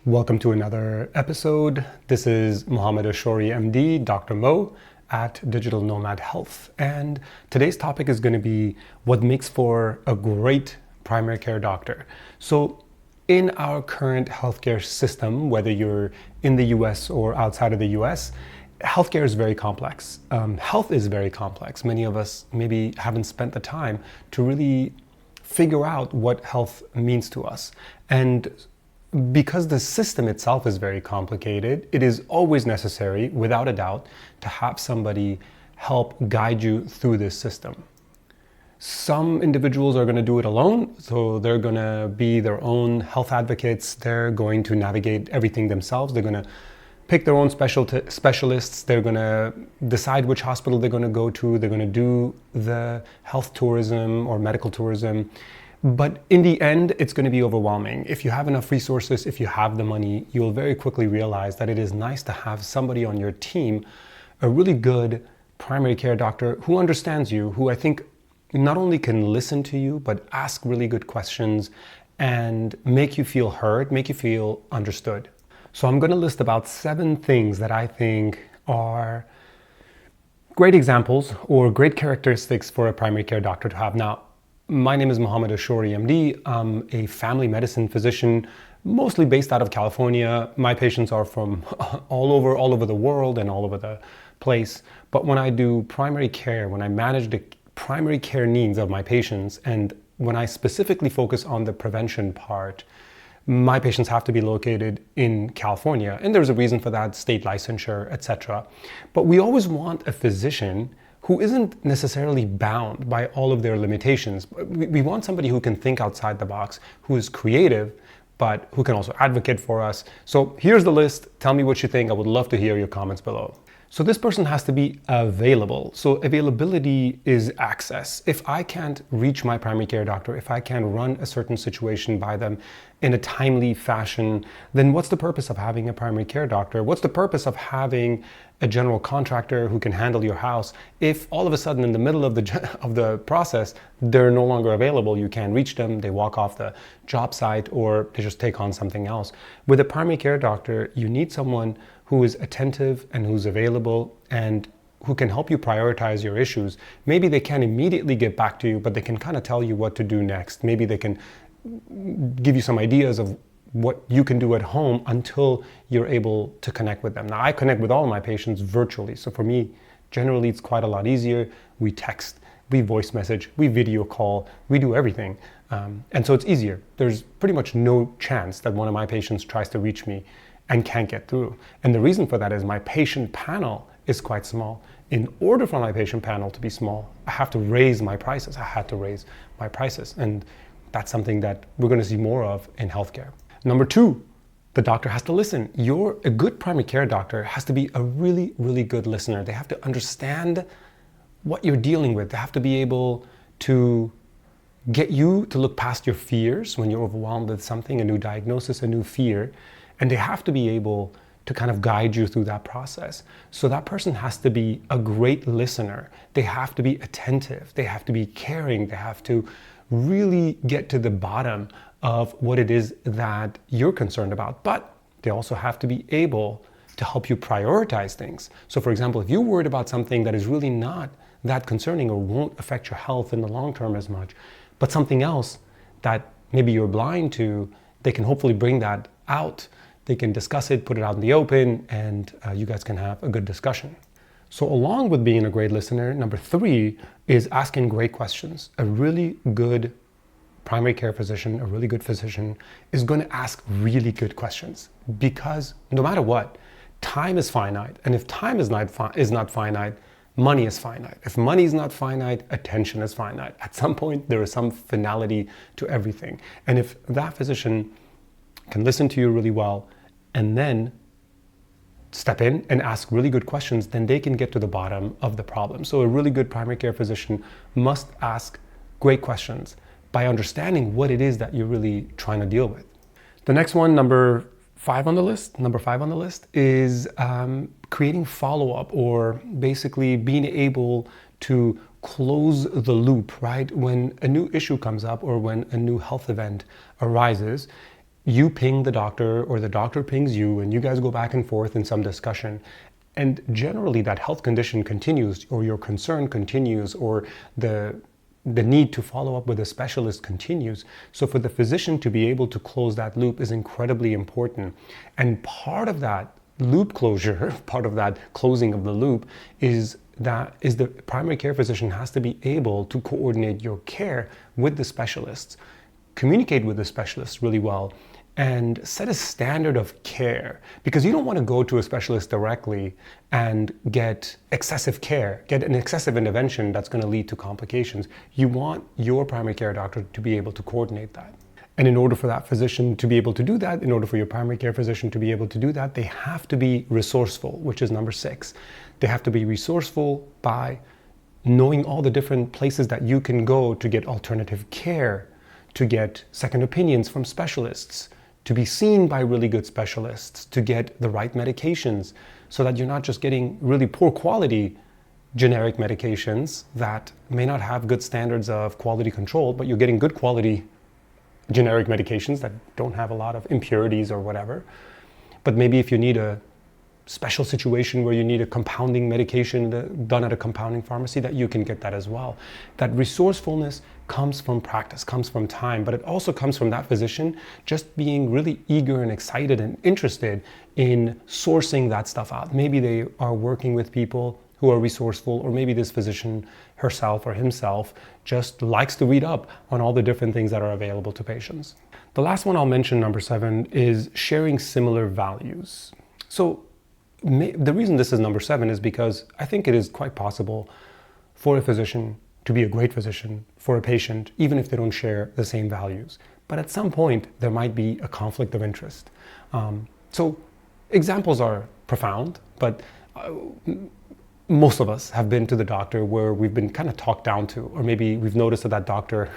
Welcome to another episode. This is Mohammed Ashori, MD, Dr. Mo at Digital Nomad Health. And today's topic is going to be what makes for a great primary care doctor. So in our current healthcare system, whether you're in the US or outside of the US, healthcare is very complex. Health is very complex. Many of us maybe haven't spent the time to really figure out what health means to us. And because the system itself is very complicated, it is always necessary, without a doubt, to have somebody help guide you through this system. Some individuals are going to do it alone, so they're going to be their own health advocates. They're going to navigate everything themselves. They're going to pick their own specialists. They're going to decide which hospital they're going to go to. They're going to do the health tourism or medical tourism. But in the end, it's going to be overwhelming. If you have enough resources, if you have the money, you'll very quickly realize that it is nice to have somebody on your team, a really good primary care doctor who understands you, who I think not only can listen to you, but ask really good questions and make you feel heard, make you feel understood. So I'm going to list about 7 things that I think are great examples or great characteristics for a primary care doctor to have. Now, my name is Mohammed Ashori, MD. I'm a family medicine physician, mostly based out of California. My patients are from all over the world and all over the place. But when I do primary care, when I manage the primary care needs of my patients, and when I specifically focus on the prevention part, my patients have to be located in California. And there's a reason for that, state licensure, etc. But we always want a physician who isn't necessarily bound by all of their limitations. We want somebody who can think outside the box, who is creative, but who can also advocate for us. So here's the list. Tell me what you think. I would love to hear your comments below. So this person has to be available. So availability is access. If I can't reach my primary care doctor, if I can't run a certain situation by them in a timely fashion, then what's the purpose of having a primary care doctor? What's the purpose of having a general contractor who can handle your house if all of a sudden in the middle of the process, they're no longer available, you can't reach them, they walk off the job site, or they just take on something else? With a primary care doctor, you need someone who is attentive and who's available and who can help you prioritize your issues. Maybe they can't immediately get back to you, but they can kind of tell you what to do next. Maybe they can give you some ideas of what you can do at home until you're able to connect with them. Now, I connect with all of my patients virtually. So for me, generally, it's quite a lot easier. We text, we voice message, we video call, we do everything. And so it's easier. There's pretty much no chance that one of my patients tries to reach me and can't get through. And the reason for that is my patient panel is quite small. In order for my patient panel to be small, I have to raise my prices. I had to raise my prices. And that's something that we're going to see more of in healthcare. Number 2, the doctor has to listen. A good primary care doctor has to be a really, really good listener. They have to understand what you're dealing with. They have to be able to get you to look past your fears when you're overwhelmed with something, a new diagnosis, a new fear. And they have to be able to kind of guide you through that process. So that person has to be a great listener. They have to be attentive. They have to be caring. They have to really get to the bottom of what it is that you're concerned about. But they also have to be able to help you prioritize things. So for example, if you're worried about something that is really not that concerning or won't affect your health in the long term as much, but something else that maybe you're blind to, they can hopefully bring that out. They can discuss it, put it out in the open, and you guys can have a good discussion. So along with being a great listener, number 3 is asking great questions. A really good primary care physician, a really good physician is going to ask really good questions, because no matter what, time is finite. And if time is not finite, money is finite. If money is not finite, attention is finite. At some point, there is some finality to everything. And if that physician can listen to you really well and then step in and ask really good questions, then they can get to the bottom of the problem. So a really good primary care physician must ask great questions by understanding what it is that you're really trying to deal with. The next one, number 5 on the list, is creating follow-up, or basically being able to close the loop, right? When a new issue comes up or when a new health event arises, you ping the doctor or the doctor pings you and you guys go back and forth in some discussion. And generally that health condition continues, or your concern continues, or the need to follow up with a specialist continues. So for the physician to be able to close that loop is incredibly important. And part of that loop closure, part of that closing of the loop is the primary care physician has to be able to coordinate your care with the specialists, communicate with the specialists really well, and set a standard of care, because you don't want to go to a specialist directly and get excessive care, get an excessive intervention that's going to lead to complications. You want your primary care doctor to be able to coordinate that. And in order for that physician to be able to do that, in order for your primary care physician to be able to do that, they have to be resourceful, which is number 6. They have to be resourceful by knowing all the different places that you can go to get alternative care, to get second opinions from specialists, to be seen by really good specialists, to get the right medications, so that you're not just getting really poor quality generic medications that may not have good standards of quality control, but you're getting good quality generic medications that don't have a lot of impurities or whatever. But maybe if you need a special situation where you need a compounding medication done at a compounding pharmacy, that you can get that as well. That resourcefulness comes from practice, comes from time, but it also comes from that physician just being really eager and excited and interested in sourcing that stuff out. Maybe they are working with people who are resourceful, or maybe this physician herself or himself just likes to read up on all the different things that are available to patients. The last one I'll mention, number 7, is sharing similar values. So the reason this is number 7 is because I think it is quite possible for a physician to be a great physician for a patient, even if they don't share the same values. But at some point, there might be a conflict of interest. So examples are profound, but most of us have been to the doctor where we've been kind of talked down to, or maybe we've noticed that that doctor,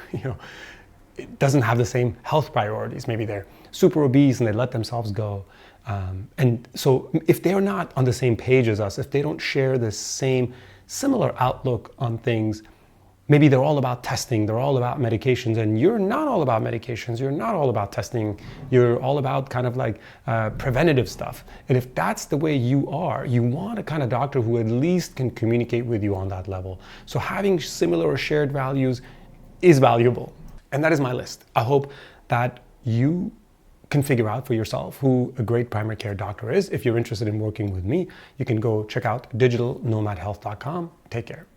doesn't have the same health priorities. Maybe they're super obese and they let themselves go. And so if they're not on the same page as us, if they don't share the same similar outlook on things, maybe they're all about testing, they're all about medications, and you're not all about medications, you're not all about testing, you're all about kind of like preventative stuff. And if that's the way you are, you want a kind of doctor who at least can communicate with you on that level. So having similar or shared values is valuable. And that is my list. I hope that you can figure out for yourself who a great primary care doctor is. If you're interested in working with me, you can go check out digitalnomadhealth.com. Take care.